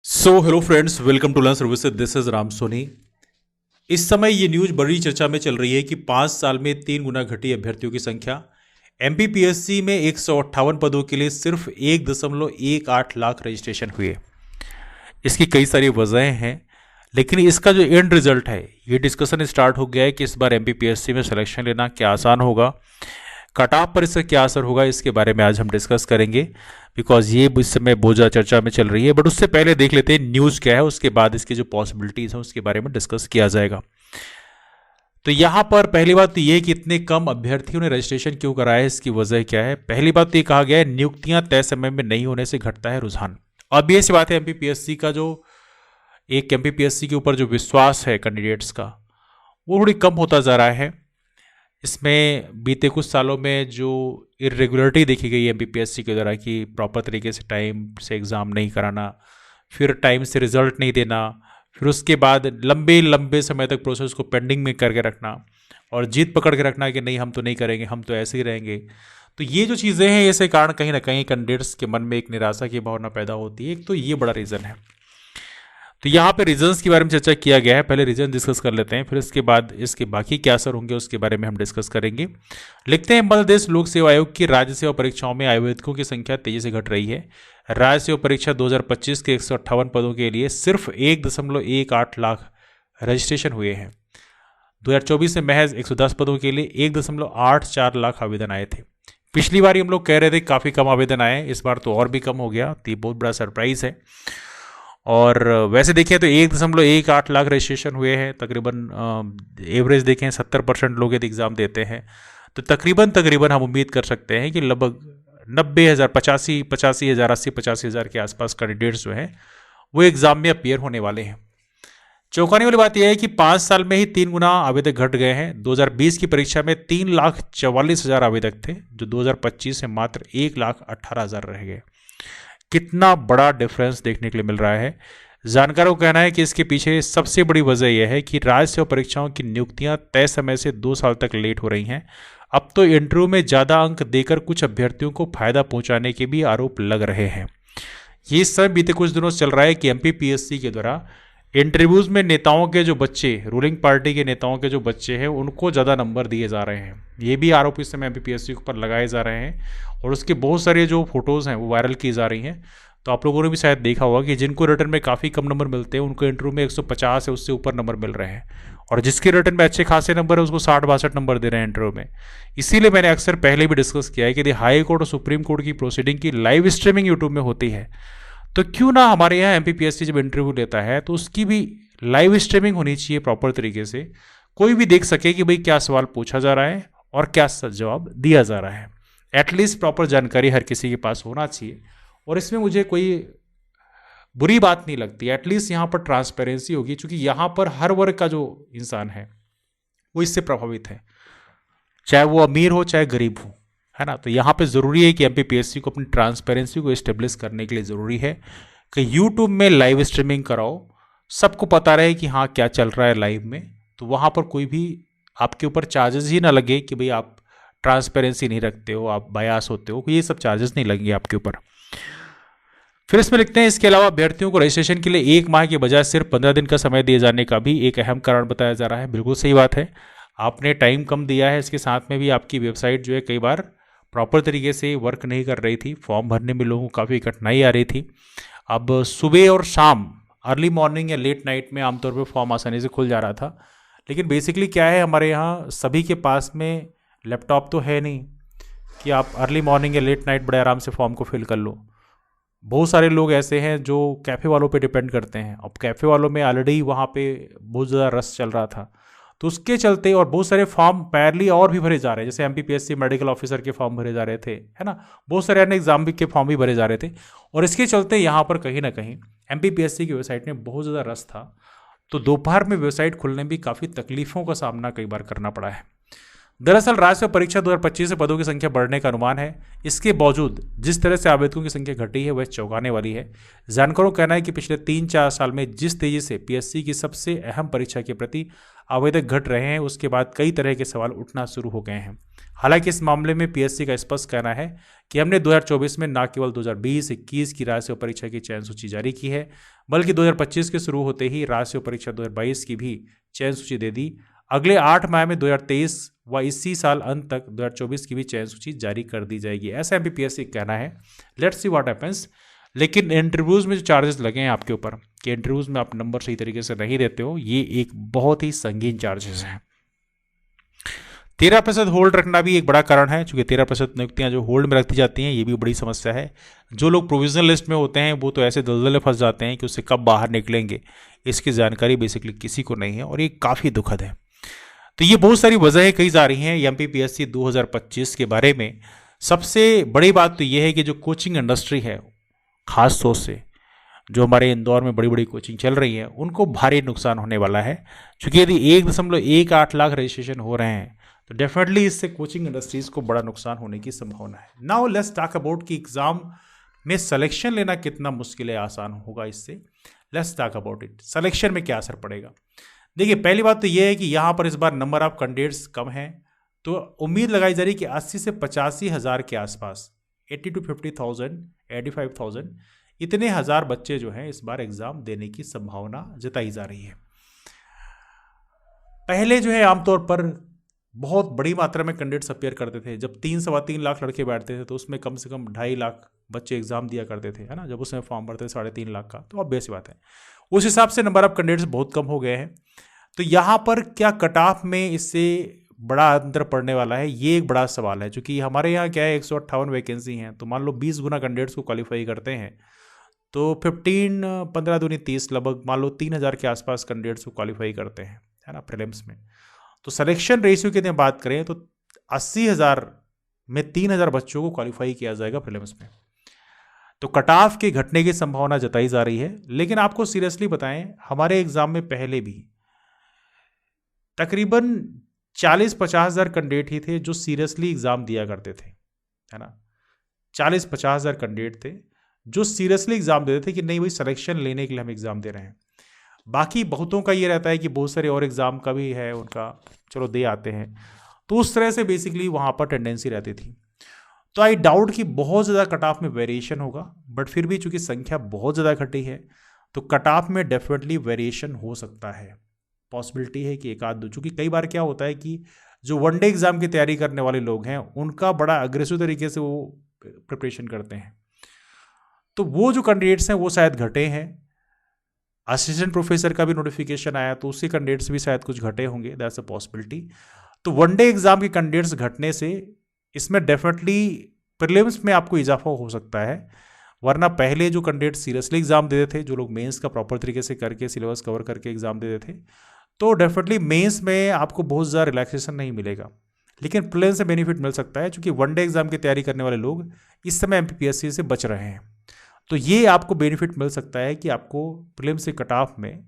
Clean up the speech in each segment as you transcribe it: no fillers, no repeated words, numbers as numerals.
Hello friends, welcome to learn services. This is Ram Soni. इस समय ये न्यूज बड़ी चर्चा में चल रही है कि 5 साल में 3 गुना घटी अभ्यर्थियों की संख्या। एमपीपीएससी में 158 पदों के लिए सिर्फ 1.18 लाख रजिस्ट्रेशन हुए। इसकी कई सारी वजहें हैं, लेकिन इसका जो एंड रिजल्ट है, ये डिस्कशन स्टार्ट हो गया है कि इस बार एमपीपीएससी में सिलेक्शन लेना क्या आसान होगा, कट ऑफ पर इसका क्या असर होगा। इसके बारे में आज हम डिस्कस करेंगे, बिकॉज ये इस समय बहुत ज़्यादा चर्चा में चल रही है। बट उससे पहले देख लेते हैं न्यूज़ क्या है, उसके बाद इसकी जो पॉसिबिलिटीज़ हैं उसके बारे में डिस्कस किया जाएगा। तो यहाँ पर पहली बात तो ये कि इतने कम अभ्यर्थियों ने रजिस्ट्रेशन क्यों कराया है, इसकी वजह क्या है। पहली बात तो ये कहा गया है, नियुक्तियां तय समय में नहीं होने से घटता है रुझान। अब ये सी बात है, एमपीपीएससी का जो एमपीपीएससी के ऊपर जो विश्वास है कैंडिडेट्स का, वो थोड़ी कम होता जा रहा है। इसमें बीते कुछ सालों में जो इरेगुलरिटी देखी गई है एमपीपीएससी के द्वारा कि प्रॉपर तरीके से टाइम से एग्ज़ाम नहीं कराना, फिर टाइम से रिजल्ट नहीं देना, फिर उसके बाद लंबे लंबे समय तक प्रोसेस को पेंडिंग में करके रखना और जीत पकड़ के रखना कि नहीं हम तो नहीं करेंगे, हम तो ऐसे ही रहेंगे। तो ये जो चीज़ें हैं, इसके कारण कहीं ना कहीं कैंडिडेट्स के मन में एक निराशा की भावना पैदा होती है। एक तो ये बड़ा रीज़न है। तो यहाँ पे रीजंस के बारे में चर्चा किया गया है। पहले रीजन डिस्कस कर लेते हैं, फिर इसके बाद इसके बाकी क्या असर होंगे उसके बारे में हम डिस्कस करेंगे। लिखते हैं, मध्य प्रदेश लोक सेवा आयोग की राज्य सेवा परीक्षाओं में आवेदकों की संख्या तेजी से घट रही है। राज्य सेवा परीक्षा 2025 के 158 पदों के लिए सिर्फ 1.18 लाख रजिस्ट्रेशन हुए हैं। 2024 में महज 110 पदों के लिए 1.84 लाख आवेदन आए थे। पिछली बार हम लोग कह रहे थे काफ़ी कम आवेदन आए, इस बार तो और भी कम हो गया। तो ये बहुत बड़ा सरप्राइज है। और वैसे देखें तो 1.18 लाख रजिस्ट्रेशन हुए हैं। तकरीबन एवरेज देखें 70% लोग यदि एग्ज़ाम देते हैं तो तकरीबन हम उम्मीद कर सकते हैं कि लगभग 90,000 85 हज़ार 80 हज़ार के आसपास कैंडिडेट्स जो हैं वो एग्ज़ाम में अपीयर होने वाले हैं। चौंकाने वाली बात यह है कि 5 साल में ही 3 गुना आवेदक घट गए हैं। 2020 की परीक्षा में 3,44,000 आवेदक थे, जो 2025 में मात्र 1,18,000 रह गए। कितना बड़ा डिफरेंस देखने के लिए मिल रहा है। जानकारों का कहना है कि इसके पीछे सबसे बड़ी वजह यह है कि राज्य सेवा परीक्षाओं की नियुक्तियां तय समय से 2 साल तक लेट हो रही हैं। अब तो इंटरव्यू में ज़्यादा अंक देकर कुछ अभ्यर्थियों को फायदा पहुंचाने के भी आरोप लग रहे हैं। ये सब बीते कुछ दिनों से चल रहा है कि एमपीपीएससी के द्वारा इंटरव्यूज़ में नेताओं के जो बच्चे, रूलिंग पार्टी के नेताओं के जो बच्चे हैं, उनको ज़्यादा नंबर दिए जा रहे हैं। ये भी आरोप इस समय एमपीपीएससी के ऊपर लगाए जा रहे हैं और उसके बहुत सारे जो फोटोज़ हैं वो वायरल की जा रही हैं। तो आप लोगों ने भी शायद देखा होगा कि जिनको रिटर्न में काफ़ी कम नंबर मिलते हैं उनको इंटरव्यू में 150 या उससे ऊपर नंबर मिल रहे हैं, और जिसके रिटर्न में अच्छे खासे नंबर है उसको 60-62 नंबर दे रहे हैं इंटरव्यू में। इसीलिए मैंने अक्सर पहले भी डिस्कस किया है कि यदि हाई कोर्ट और सुप्रीम कोर्ट की प्रोसीडिंग की लाइव स्ट्रीमिंग यूट्यूब में होती है तो क्यों ना हमारे यहाँ एमपीपीएससी जब इंटरव्यू लेता है तो उसकी भी लाइव स्ट्रीमिंग होनी चाहिए प्रॉपर तरीके से। कोई भी देख सके कि भाई क्या सवाल पूछा जा रहा है और क्या जवाब दिया जा रहा है। एटलीस्ट प्रॉपर जानकारी हर किसी के पास होना चाहिए, और इसमें मुझे कोई बुरी बात नहीं लगती। एटलीस्ट यहाँ पर ट्रांसपेरेंसी होगी, क्योंकि यहाँ पर हर वर्ग का जो इंसान है वो इससे प्रभावित है, चाहे वो अमीर हो चाहे गरीब हो, है ना। तो यहाँ पे ज़रूरी है कि एमपीपीएससी को अपनी ट्रांसपेरेंसी को इस्टेब्लिश करने के लिए ज़रूरी है कि यूट्यूब में लाइव स्ट्रीमिंग कराओ, सबको पता रहे कि हाँ क्या चल रहा है लाइव में। तो वहाँ पर कोई भी आपके ऊपर चार्जेस ही ना लगे कि भाई आप ट्रांसपेरेंसी नहीं रखते हो, आप बायास होते हो, ये सब चार्जेस नहीं लगेंगे आपके ऊपर। फिर इसमें लिखते हैं, इसके अलावा अभ्यर्थियों को रजिस्ट्रेशन के लिए 1 माह के बजाय सिर्फ 15 दिन का समय दिए जाने का भी एक अहम कारण बताया जा रहा है। बिल्कुल सही बात है, आपने टाइम कम दिया है, इसके साथ में भी आपकी वेबसाइट जो है कई बार प्रॉपर तरीके से वर्क नहीं कर रही थी, फॉर्म भरने में लोगों को काफ़ी कठिनाई आ रही थी। अब सुबह और शाम, अर्ली मॉर्निंग या लेट नाइट में आमतौर पर फॉर्म आसानी से खुल जा रहा था। लेकिन बेसिकली क्या है, हमारे यहाँ सभी के पास में लैपटॉप तो है नहीं कि आप अर्ली मॉर्निंग या लेट नाइट बड़े आराम से फॉर्म को फिल कर लो। बहुत सारे लोग ऐसे हैं जो कैफ़े वालों पे डिपेंड करते हैं। अब कैफ़े वालों में ऑलरेडी वहाँ पे बहुत ज़्यादा रश चल रहा था, तो उसके चलते और बहुत सारे फॉर्म पैरेलली और भी भरे जा रहे हैं। जैसे एमपीपीएससी मेडिकल ऑफिसर के फॉर्म भरे जा रहे थे, है ना, बहुत सारे अन्य एग्जाम भी के फॉर्म भी भरे जा रहे थे, और इसके चलते यहाँ पर कहीं ना कहीं एमपीपीएससी की वेबसाइट में बहुत ज़्यादा रश था। तो दोपहर में वेबसाइट खुलने में भी काफ़ी तकलीफ़ों का सामना कई बार करना पड़ा है। दरअसल राज्य सेवा परीक्षा 2025 से पदों की संख्या बढ़ने का अनुमान है। इसके बावजूद जिस तरह से आवेदकों की संख्या घटी है वह चौंकाने वाली है। जानकारों का कहना है कि पिछले 3-4 साल में जिस तेजी से पीएससी की सबसे अहम परीक्षा के प्रति आवेदक घट रहे हैं, उसके बाद कई तरह के सवाल उठना शुरू हो गए हैं। हालांकि इस मामले में पीएससी का स्पष्ट कहना है कि हमने 2024 में न केवल 2020-21 की राष्ट्रीय परीक्षा की चयन सूची जारी की है, बल्कि 2025 के शुरू होते ही राष्ट्रीय परीक्षा 2022 की भी चयन सूची दे दी। अगले 8 माह में 2023 व इसी साल अंत तक 2024 की भी चयन सूची जारी कर दी जाएगी, ऐसा एमपीपीएससी का कहना है। Let's see what happens. लेकिन इंटरव्यूज़ में जो चार्जेस लगे हैं आपके ऊपर कि इंटरव्यूज़ में आप नंबर सही तरीके से नहीं देते हो, ये एक बहुत ही संगीन चार्जेस हैं। 13% होल्ड रखना भी एक बड़ा कारण है, क्योंकि 13% नियुक्तियां जो होल्ड में रखी जाती हैं ये भी बड़ी समस्या है। जो लोग प्रोविजनल लिस्ट में होते हैं वो तो ऐसे दलदल फंस जाते हैं कि उससे कब बाहर निकलेंगे इसकी जानकारी बेसिकली किसी को नहीं है, और ये काफ़ी दुखद है। तो ये बहुत सारी वजहें कही जा रही हैं एमपीपीएससी 2025 के बारे में। सबसे बड़ी बात तो ये है कि जो कोचिंग इंडस्ट्री है, खास तौर से जो हमारे इंदौर में बड़ी बड़ी कोचिंग चल रही है, उनको भारी नुकसान होने वाला है, क्योंकि यदि 1.18 लाख रजिस्ट्रेशन हो रहे हैं तो डेफिनेटली इससे कोचिंग इंडस्ट्रीज को बड़ा नुकसान होने की संभावना है। नाउ लेट्स टॉक अबाउट कि एग्जाम में सिलेक्शन लेना कितना मुश्किल है, आसान होगा इससे। Let's talk about it. Selection में क्या असर पड़ेगा? देखिए, पहली बात तो ये है कि यहाँ पर इस बार नंबर ऑफ कैंडिडेट्स कम हैं, तो उम्मीद लगाई जा रही है कि 80 से 85 हज़ार के आसपास, 80 to 50,000, 85,000 इतने हज़ार बच्चे जो हैं इस बार एग्ज़ाम देने की संभावना जताई जा रही है। पहले जो है आमतौर पर बहुत बड़ी मात्रा में कैंडिडेट्स अपीयर करते थे। जब 3-3.25 लाख लड़के बैठते थे तो उसमें कम से कम 2.5 लाख बच्चे एग्जाम दिया करते थे, है ना। जब उसमें फॉर्म भरते थे 3.5 लाख का, तो ऑब्वियस बात है उस हिसाब से नंबर ऑफ कैंडिडेट्स बहुत कम हो गए हैं। तो यहाँ पर क्या कट ऑफ में इससे बड़ा अंतर पड़ने वाला है, ये एक बड़ा सवाल है। क्योंकि हमारे यहाँ क्या है, 158 वैकेंसी हैं, तो मान लो 20 गुना कैंडिडेट्स को क्वालिफाई करते हैं तो 15 दूनी 30, लगभग मान लो 3,000 के आसपास कैंडिडेट्स को क्वालिफाई करते हैं, है ना, प्रीलिम्स में। तो सिलेक्शन रेशियो की बात करें तो 80,000 में 3,000 बच्चों को क्वालिफाई किया जाएगा प्रीलिम्स में। तो कट ऑफ के घटने की संभावना जताई जा रही है। लेकिन आपको सीरियसली बताएं, हमारे एग्जाम में पहले भी तकरीबन 40-50 हज़ार कैंडिडेट ही थे जो सीरियसली एग्जाम दिया करते थे, है ना। 40-50 हज़ार कैंडिडेट थे जो सीरियसली एग्जाम देते थे कि नहीं भाई सिलेक्शन लेने के लिए हम एग्जाम दे रहे हैं। बाकी बहुतों का ये रहता है कि बहुत सारे और एग्जाम का भी है उनका, चलो दे आते हैं। तो उस तरह से बेसिकली वहाँ पर टेंडेंसी रहती थी। तो आई डाउट कि बहुत ज़्यादा कट ऑफ में वेरिएशन होगा, बट फिर भी चूंकि संख्या बहुत ज़्यादा घटी है तो कट ऑफ में डेफिनेटली वेरिएशन हो सकता है। पॉसिबिलिटी है कि एक आध दो, चूँकि कई बार क्या होता है कि जो वनडे एग्जाम की तैयारी करने वाले लोग हैं उनका बड़ा अग्रेसिव तरीके से वो प्रिपरेशन करते हैं, तो वो जो कैंडिडेट्स हैं वो शायद घटे हैं। असिस्टेंट प्रोफेसर का भी नोटिफिकेशन आया तो उसके कैंडिडेट्स भी शायद कुछ घटे होंगे, दैट्स अ पॉसिबिलिटी। तो वनडे एग्जाम के कैंडिडेट्स घटने से इसमें डेफिनेटली प्रीलिम्स में आपको इजाफा हो सकता है। वरना पहले जो कैंडिडेट सीरियसली एग्जाम देते थे, जो लोग मेंस का प्रॉपर तरीके से करके सिलेबस कवर करके एग्जाम देते थे, तो डेफिनेटली मेंस में आपको बहुत ज़्यादा रिलैक्सेशन नहीं मिलेगा, लेकिन प्रीलिम्स से बेनिफिट मिल सकता है, क्योंकि वनडे एग्जाम की तैयारी करने वाले लोग इस समय एमपीपीएससी से बच रहे हैं। तो ये आपको बेनिफिट मिल सकता है कि आपको प्रीलिम्स से कट ऑफ में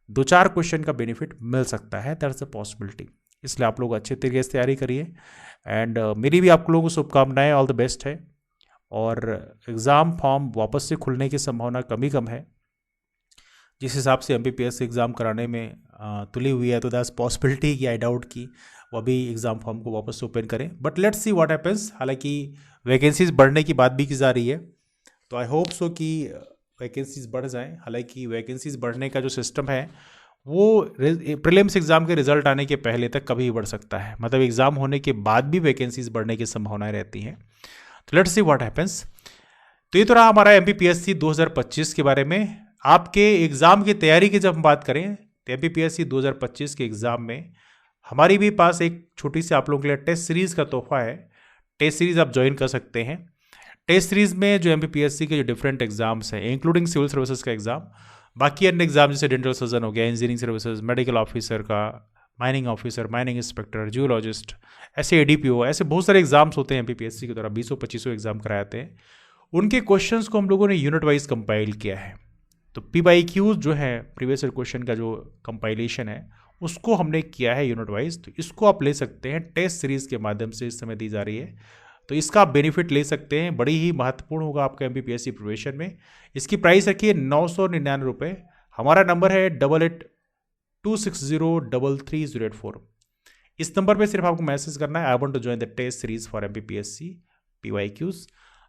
2-4 क्वेश्चन का बेनिफिट मिल सकता है, दैट्स अ पॉसिबिलिटी। इसलिए आप लोग अच्छे तरीके से तैयारी करिए एंड मेरी भी आप लोगों को शुभकामनाएं, ऑल द बेस्ट है। और एग्ज़ाम फॉर्म वापस से खुलने की संभावना कम है, जिस हिसाब से एमपीपीएससी एग्ज़ाम कराने में तुली हुई है, तो दैट्स पॉसिबिलिटी कि आई डाउट कि वो अभी एग्ज़ाम फॉर्म को वापस से ओपन करें, but let's see what happens. हालांकि वैकेंसीज बढ़ने की बात भी की जा रही है, तो आई होप सो कि वैकेंसीज बढ़ जाएं। हालांकि वैकेंसीज बढ़ने का जो सिस्टम है वो प्रीलिम्स एग्ज़ाम के रिजल्ट आने के पहले तक कभी भी बढ़ सकता है, मतलब एग्ज़ाम होने के बाद भी वैकेंसीज बढ़ने की संभावनाएं रहती हैं। तो लेट्स सी व्हाट हैपेंस। तो ये तो रहा हमारा एमपीपीएससी 2025 के बारे में। आपके एग्ज़ाम की तैयारी की जब हम बात करें तो एमपीपीएससी 2025 के एग्ज़ाम में हमारी भी पास एक छोटी सी आप लोगों के लिए टेस्ट सीरीज़ का तोहफा है। टेस्ट सीरीज़ आप ज्वाइन कर सकते हैं। टेस्ट सीरीज़ में जो एमपीपीएससी के जो डिफरेंट एग्जाम्स हैं, इंक्लूडिंग सिविल सर्विसेज का एग्ज़ाम, बाकी अन्य एग्जाम जैसे डेंटल सर्जन हो गया, इंजीनियरिंग सर्विसेज, मेडिकल ऑफिसर का, mining officer, mining inspector, geologist, ऐसे एडीपीओ, ऐसे बहुत सारे एग्जाम्स होते हैं एमपीपीएससी के द्वारा 20-25 एग्जाम कराते हैं। उनके क्वेश्चंस को हम लोगों ने यूनिट वाइज कंपाइल किया है। तो PYQs जो है, प्रीवियस ईयर क्वेश्चन का जो कंपाइलेशन है, उसको हमने किया है यूनिट वाइज। तो इसको आप ले सकते हैं, टेस्ट सीरीज़ के माध्यम से इस समय दी जा रही है, तो इसका आप बेनिफिट ले सकते हैं। बड़ी ही महत्वपूर्ण होगा आपका एमपीपीएससी प्रिपरेशन में। इसकी प्राइस रखिए 999 रुपये। हमारा नंबर है 8826033084। इस नंबर पे सिर्फ आपको मैसेज करना है, I want to join the test series for MPPSC PYQs।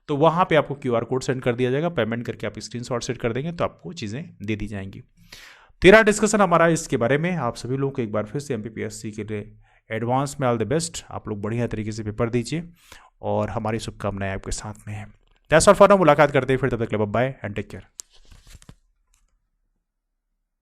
तो वहाँ पे आपको QR कोड सेंड कर दिया जाएगा, पेमेंट करके आप स्क्रीनशॉट सेट कर देंगे तो आपको चीज़ें दे दी जाएंगी। तेरा डिस्कशन हमारा इसके बारे में। आप सभी लोगों को एक बार फिर से MPPSC के लिए एडवांस में ऑल द बेस्ट। आप लोग बढ़िया तरीके से पेपर दीजिए और हमारी शुभकामनाएं आपके साथ में है। That's all for now. मुलाकात करते हैं फिर, तब तक के लिए बाय एंड टेक केयर।